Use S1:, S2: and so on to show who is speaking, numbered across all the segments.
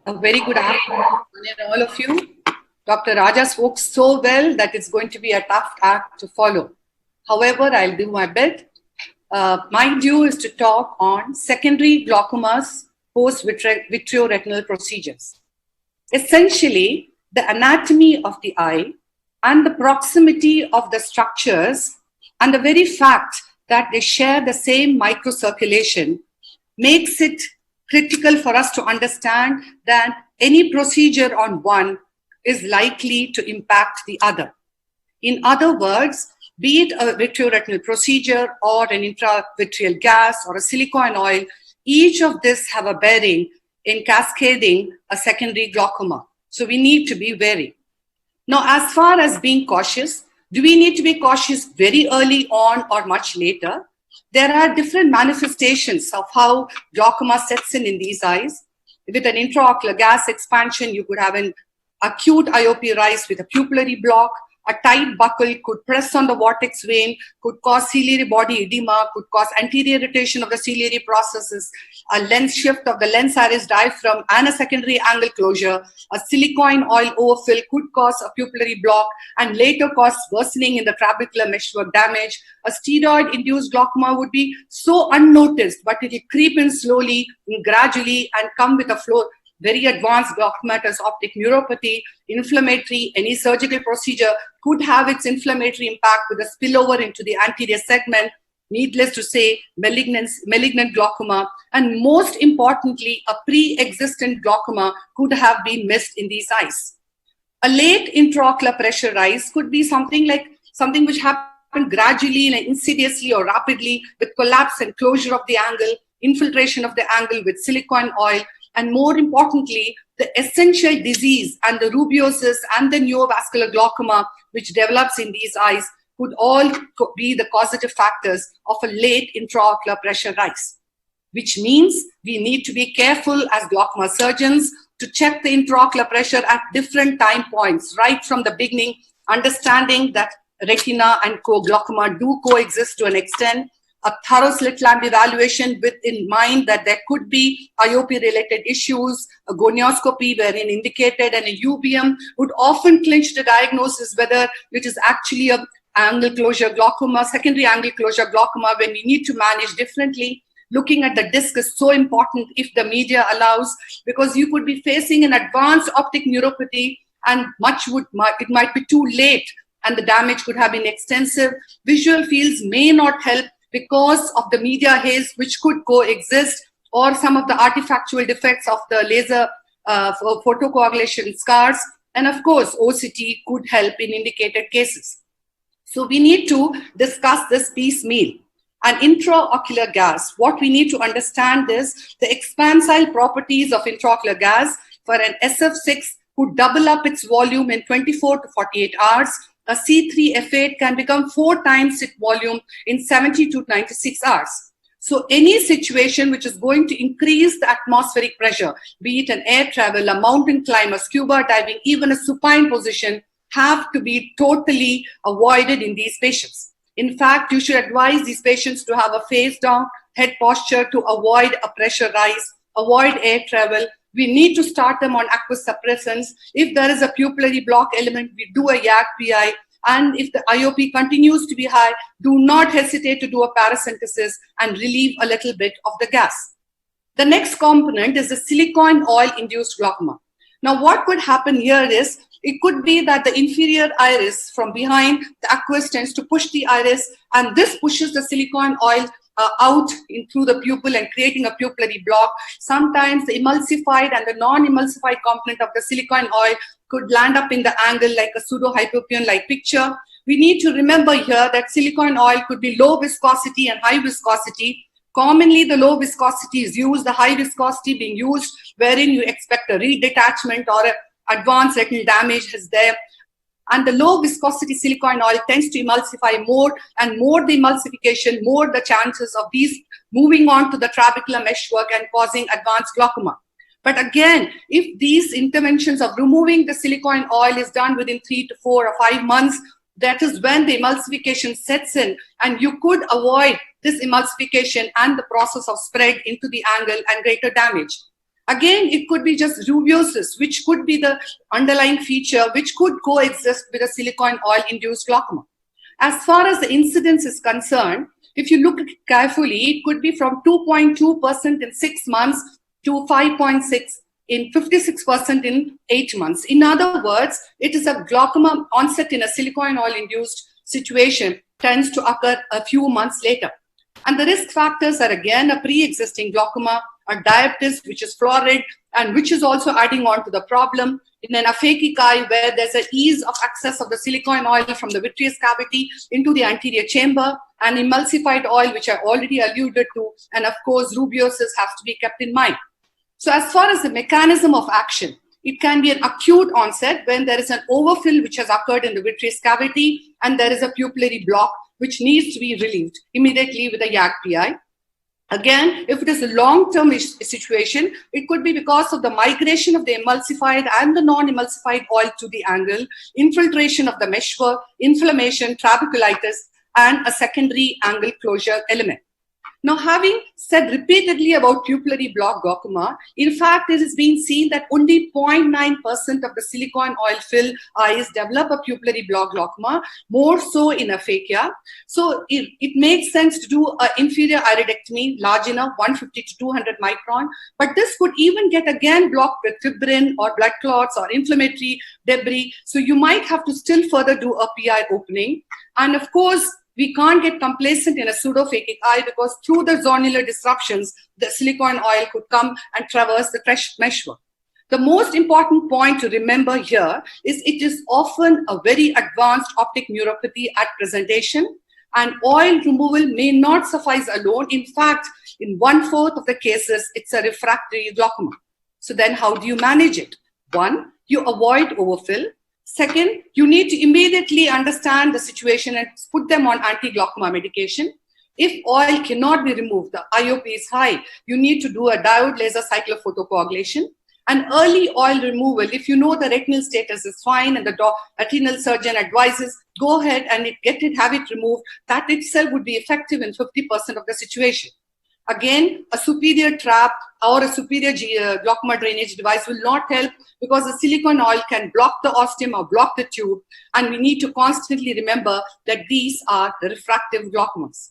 S1: A very good afternoon, all of you. Dr. Raja spoke so well that it's going to be a tough act to follow. However, I'll do my best. My due is to talk on secondary glaucomas post-vitreoretinal procedures. Essentially, the anatomy of the eye and the proximity of the structures and the very fact that they share the same microcirculation makes it critical for us to understand that any procedure on one is likely to impact the other. In other words, be it a vitreoretinal procedure or an intravitreal gas or a silicone oil, each of this have a bearing in cascading a secondary glaucoma. So we need to be wary. Now, as far as being cautious, do we need to be cautious very early on or much later? There are different manifestations of how glaucoma sets in these eyes. With an intraocular gas expansion, you could have an acute IOP rise with a pupillary block. A tight buckle could press on the vortex vein, could cause ciliary body edema, could cause anterior rotation of the ciliary processes, a lens shift of the lens iris diaphragm, and a secondary angle closure. A silicone oil overfill could cause a pupillary block and later cause worsening in the trabecular meshwork damage. A steroid-induced glaucoma would be so unnoticed, but it will creep in slowly and gradually and come with a flow. Very advanced glaucomatous optic neuropathy, inflammatory, any surgical procedure could have its inflammatory impact with a spillover into the anterior segment. Needless to say, malignant glaucoma, and most importantly, a pre-existent glaucoma could have been missed in these eyes. A late intraocular pressure rise could be something which happened gradually and insidiously or rapidly with collapse and closure of the angle, infiltration of the angle with silicone oil, and more importantly, the essential disease and the rubeosis and the neovascular glaucoma which develops in these eyes could all be the causative factors of a late intraocular pressure rise, which means we need to be careful as glaucoma surgeons to check the intraocular pressure at different time points, right from the beginning, understanding that retina and glaucoma do coexist to an extent. A thorough slit lamp evaluation with in mind that there could be IOP-related issues, a gonioscopy wherein indicated, and a UBM would often clinch the diagnosis whether it is actually a angle closure glaucoma, secondary angle closure glaucoma, when we need to manage differently. Looking at the disc is so important if the media allows, because you could be facing an advanced optic neuropathy and it might be too late and the damage could have been extensive. Visual fields may not help because of the media haze which could coexist, or some of the artifactual defects of the laser photocoagulation scars. And of course, OCT could help in indicated cases. So we need to discuss this piecemeal. An intraocular gas, what we need to understand is the expansile properties of intraocular gas. For an SF6 could double up its volume in 24 to 48 hours. A C3F8 can become 4 times its volume in 70 to 96 hours. So any situation which is going to increase the atmospheric pressure, be it an air travel, a mountain climb, a scuba diving, even a supine position, have to be totally avoided in these patients. In fact, you should advise these patients to have a face down head posture to avoid a pressure rise, avoid air travel. We need to start them on aqueous suppressants. If there is a pupillary block element, we do a YAG PI. And if the IOP continues to be high, do not hesitate to do a paracentesis and relieve a little bit of the gas. The next component is the silicone oil-induced glaucoma. Now, what could happen here is, it could be that the inferior iris from behind the aqueous tends to push the iris, and this pushes the silicone oil out through the pupil and creating a pupillary block. Sometimes the emulsified and the non-emulsified component of the silicone oil could land up in the angle like a pseudo-hypopyon-like picture. We need to remember here that silicone oil could be low viscosity and high viscosity. Commonly, the low viscosity is used, the high viscosity being used wherein you expect a reed detachment or advanced retinal damage is there. And the low viscosity silicone oil tends to emulsify more, and more the emulsification, more the chances of these moving on to the trabecular meshwork and causing advanced glaucoma. But again, if these interventions of removing the silicone oil is done within 3 to 4 or 5 months, that is when the emulsification sets in, and you could avoid this emulsification and the process of spread into the angle and greater damage. Again, it could be just rubeosis, which could be the underlying feature, which could coexist with a silicone oil-induced glaucoma. As far as the incidence is concerned, if you look at it carefully, it could be from 2.2% in 6 months to 5.6% in 56% in 8 months. In other words, it is a glaucoma onset in a silicone oil-induced situation tends to occur a few months later. And the risk factors are again a pre-existing glaucoma, a diabetes, which is florid, and which is also adding on to the problem. In an aphakic eye, where there's an ease of access of the silicone oil from the vitreous cavity into the anterior chamber, and emulsified oil, which I already alluded to, and of course, rubeosis has to be kept in mind. So as far as the mechanism of action, it can be an acute onset when there is an overfill which has occurred in the vitreous cavity and there is a pupillary block which needs to be relieved immediately with a YAG-PI. Again, if it is a long-term situation, it could be because of the migration of the emulsified and the non-emulsified oil to the angle, infiltration of the meshwork, inflammation, trabeculitis, and a secondary angle closure element. Now, having said repeatedly about pupillary block glaucoma, in fact, it is being seen that only 0.9% of the silicone oil fill eyes develop a pupillary block glaucoma, more so in aphakia. So it makes sense to do an inferior iridectomy, large enough, 150 to 200 micron, but this could even get again blocked with fibrin or blood clots or inflammatory debris. So you might have to still further do a PI opening. And of course, we can't get complacent in a pseudophakic eye because through the zonular disruptions, the silicone oil could come and traverse the meshwork. The most important point to remember here is it is often a very advanced optic neuropathy at presentation, and oil removal may not suffice alone. In fact, in 1/4 of the cases, it's a refractory glaucoma. So then how do you manage it? One, you avoid overfill. Second, you need to immediately understand the situation and put them on anti-glaucoma medication. If oil cannot be removed, the IOP is high, you need to do a diode laser cyclophotocoagulation. And early oil removal, if you know the retinal status is fine and the retinal surgeon advises, go ahead and have it removed. That itself would be effective in 50% of the situation. Again, a superior trap or a superior glaucoma drainage device will not help because the silicone oil can block the ostium or block the tube. And we need to constantly remember that these are the refractive glaucomas.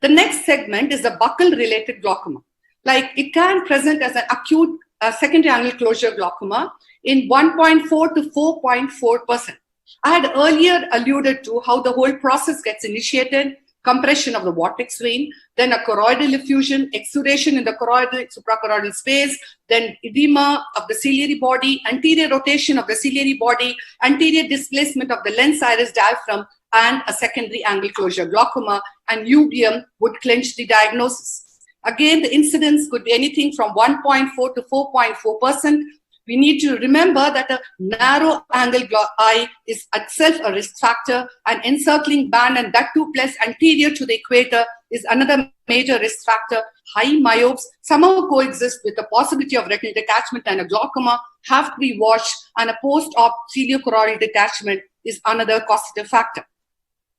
S1: The next segment is the buccal-related glaucoma. Like it can present as an acute secondary angle closure glaucoma in 1.4 to 4.4%. I had earlier alluded to how the whole process gets initiated. Compression of the vortex vein, then a choroidal effusion, exudation in the choroidal, suprachoroidal space, then edema of the ciliary body, anterior rotation of the ciliary body, anterior displacement of the lens iris diaphragm, and a secondary angle closure glaucoma, and uveum would clinch the diagnosis. Again, the incidence could be anything from 1.4 to 4.4%. We need to remember that a narrow angle eye is itself a risk factor, and encircling band, and that too plus anterior to the equator, is another major risk factor. High myopes somehow coexist with the possibility of retinal detachment, and a glaucoma have to be watched, and a post-op ciliochoroidal detachment is another causative factor.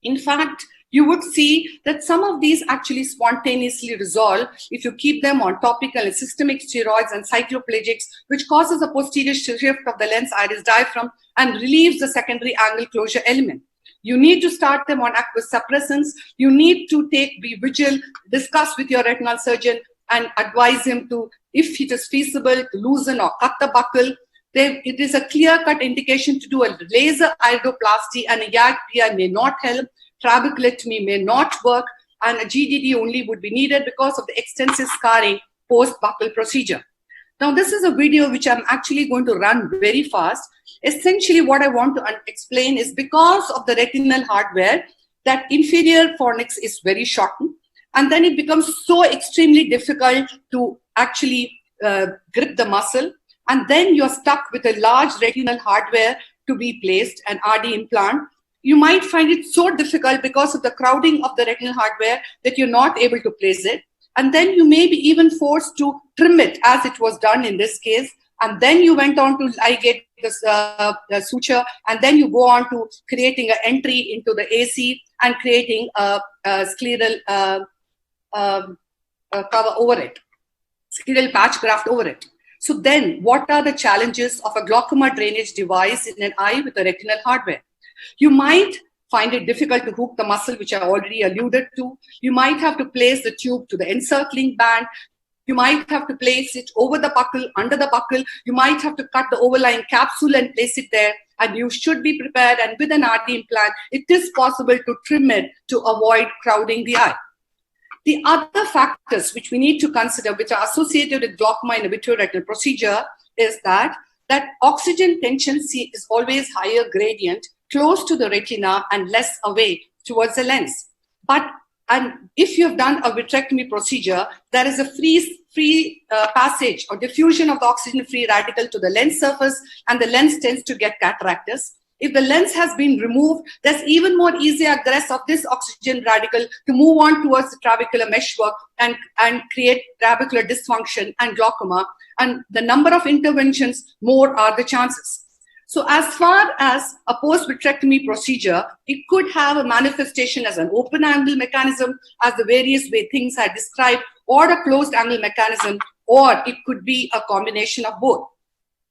S1: In fact, you would see that some of these actually spontaneously resolve if you keep them on topical and systemic steroids and cycloplegics, which causes a posterior shift of the lens iris diaphragm and relieves the secondary angle closure element. You need to start them on aqueous suppressants. You need to be vigilant, discuss with your retinal surgeon and advise him to, if it is feasible, to loosen or cut the buccal. It is a clear-cut indication to do a laser iridoplasty, and a YAG-PI may not help. Trabeculectomy may not work, and a GDD only would be needed because of the extensive scarring post-buccal procedure. Now, this is a video which I'm actually going to run very fast. Essentially, what I want to explain is because of the retinal hardware, that inferior fornix is very shortened, and then it becomes so extremely difficult to actually grip the muscle, and then you're stuck with a large retinal hardware to be placed, an RD implant. You might find it so difficult because of the crowding of the retinal hardware that you're not able to place it. And then you may be even forced to trim it, as it was done in this case. And then you went on to ligate the suture, and then you go on to creating an entry into the AC and creating a scleral cover over it, scleral patch graft over it. So then what are the challenges of a glaucoma drainage device in an eye with a retinal hardware? You might find it difficult to hook the muscle, which I already alluded to. You might have to place the tube to the encircling band. You might have to place it over the buccal, under the buccal. You might have to cut the overlying capsule and place it there. And you should be prepared. And with an RD implant, it is possible to trim it to avoid crowding the eye. The other factors which we need to consider, which are associated with glaucoma in a vitreoretinal procedure, is that oxygen tension is always higher gradient, close to the retina and less away towards the lens. And if you have done a vitrectomy procedure, there is a free passage or diffusion of the oxygen-free radical to the lens surface, and the lens tends to get cataractous. If the lens has been removed, there's even more easy egress of this oxygen radical to move on towards the trabecular meshwork and create trabecular dysfunction and glaucoma. And the number of interventions, more are the chances. So as far as a post-vitrectomy procedure, it could have a manifestation as an open angle mechanism, as the various things I described, or a closed angle mechanism, or it could be a combination of both.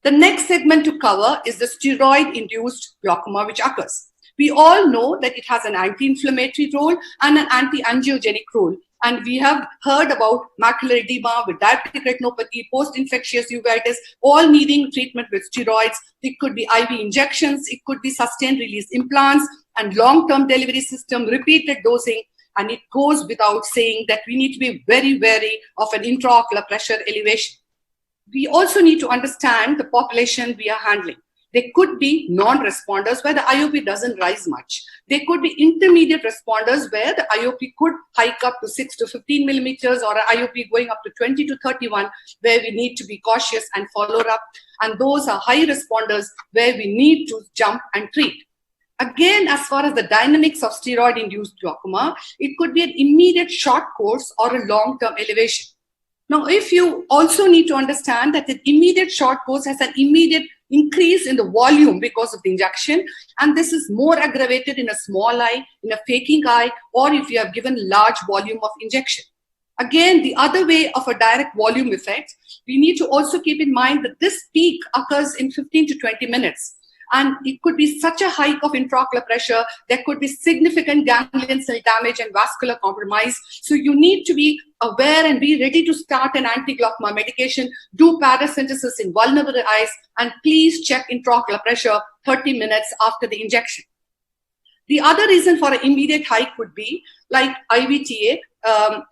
S1: The next segment to cover is the steroid-induced glaucoma, which occurs. We all know that it has an anti-inflammatory role and an anti-angiogenic role. And we have heard about macular edema with diabetic retinopathy, post-infectious uveitis, all needing treatment with steroids. It could be IV injections, it could be sustained release implants and long-term delivery system, repeated dosing. And it goes without saying that we need to be very wary of an intraocular pressure elevation. We also need to understand the population we are handling. There could be non-responders where the IOP doesn't rise much. There could be intermediate responders where the IOP could hike up to 6 to 15 millimeters, or an IOP going up to 20 to 31, where we need to be cautious and follow up. And those are high responders where we need to jump and treat. Again, as far as the dynamics of steroid-induced glaucoma, it could be an immediate short course or a long-term elevation. Now, if you also need to understand that an immediate short course has an immediate increase in the volume because of the injection, and this is more aggravated in a small eye, in a faking eye, or if you have given large volume of injection. Again, the other way of a direct volume effect, we need to also keep in mind that this peak occurs in 15 to 20 minutes. And it could be such a hike of intraocular pressure, there could be significant ganglion cell damage and vascular compromise. So you need to be aware and be ready to start an anti-glaucoma medication, do paracentesis in vulnerable eyes, and please check intraocular pressure 30 minutes after the injection. The other reason for an immediate hike would be like IVTA.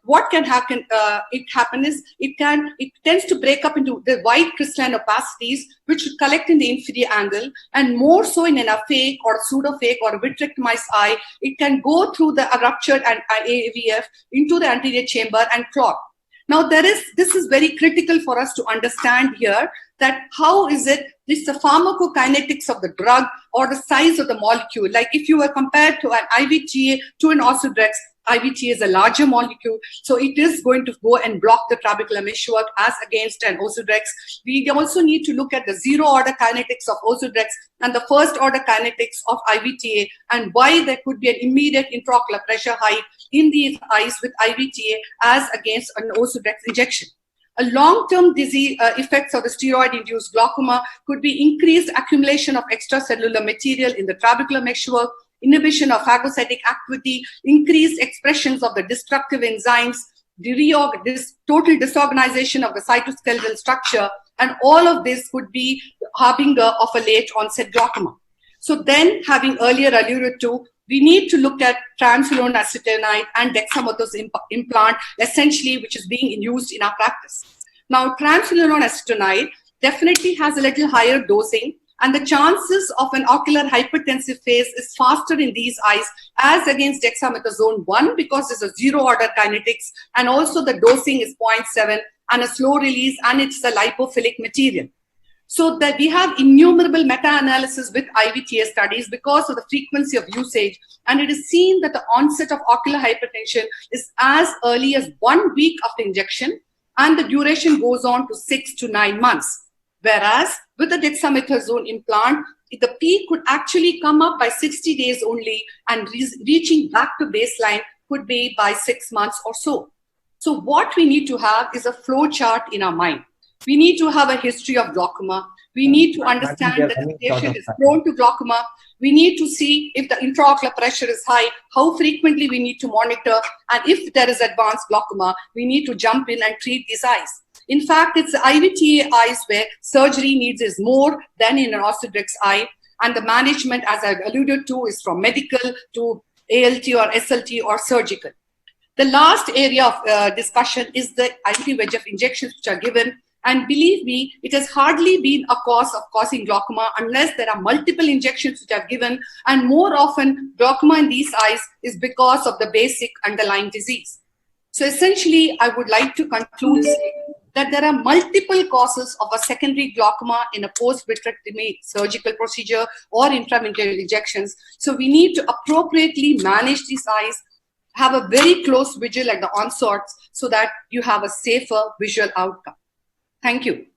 S1: What can happen? It tends to break up into the white crystalline opacities, which would collect in the inferior angle, and more so in an aphakic or pseudo-phakic or a vitrectomized eye, it can go through the ruptured AVF into the anterior chamber and clot. Now, this is very critical for us to understand here, that how is it, this the pharmacokinetics of the drug or the size of the molecule. Like if you were compared to an IVTA to an Ozurdex, IVTA is a larger molecule, so it is going to go and block the trabecular meshwork as against an Ozurdex. We also need to look at the zero-order kinetics of Ozurdex and the first-order kinetics of IVTA, and why there could be an immediate intraocular pressure hike in these eyes with IVTA as against an Ozurdex injection. A long-term disease effects of the steroid-induced glaucoma could be increased accumulation of extracellular material in the trabecular meshwork, inhibition of phagocytic activity, increased expressions of the destructive enzymes, total disorganization of the cytoskeletal structure, and all of this could be harbinger of a late onset glaucoma. So then, having earlier alluded to, we need to look at triamcinolone acetonide and dexamethasone implant, essentially, which is being used in our practice. Now, triamcinolone acetonide definitely has a little higher dosing, and the chances of an ocular hypertensive phase is faster in these eyes as against dexamethasone, one, because it's a zero-order kinetics, and also the dosing is 0.7 and a slow release, and it's a lipophilic material. So that we have innumerable meta-analysis with IVTA studies because of the frequency of usage, and it is seen that the onset of ocular hypertension is as early as 1 week after injection, and the duration goes on to 6 to 9 months. Whereas with the dexamethasone implant, the peak could actually come up by 60 days only, and reaching back to baseline could be by 6 months or so. So what we need to have is a flow chart in our mind. We need to have a history of glaucoma. We need to understand that the patient is prone to glaucoma. We need to see if the intraocular pressure is high, how frequently we need to monitor, and if there is advanced glaucoma, we need to jump in and treat these eyes. In fact, it's the IVTA eyes where surgery needs is more than in an Ozurdex eye, and the management, as I've alluded to, is from medical to ALT or SLT or surgical. The last area of discussion is the anti-VEGF injections which are given. And believe me, it has hardly been a cause of causing glaucoma unless there are multiple injections which are given. And more often, glaucoma in these eyes is because of the basic underlying disease. So essentially, I would like to conclude saying that there are multiple causes of a secondary glaucoma in a post-vitrectomy surgical procedure or intramedullary injections. So we need to appropriately manage these eyes, have a very close vigil at the onset so that you have a safer visual outcome. Thank you.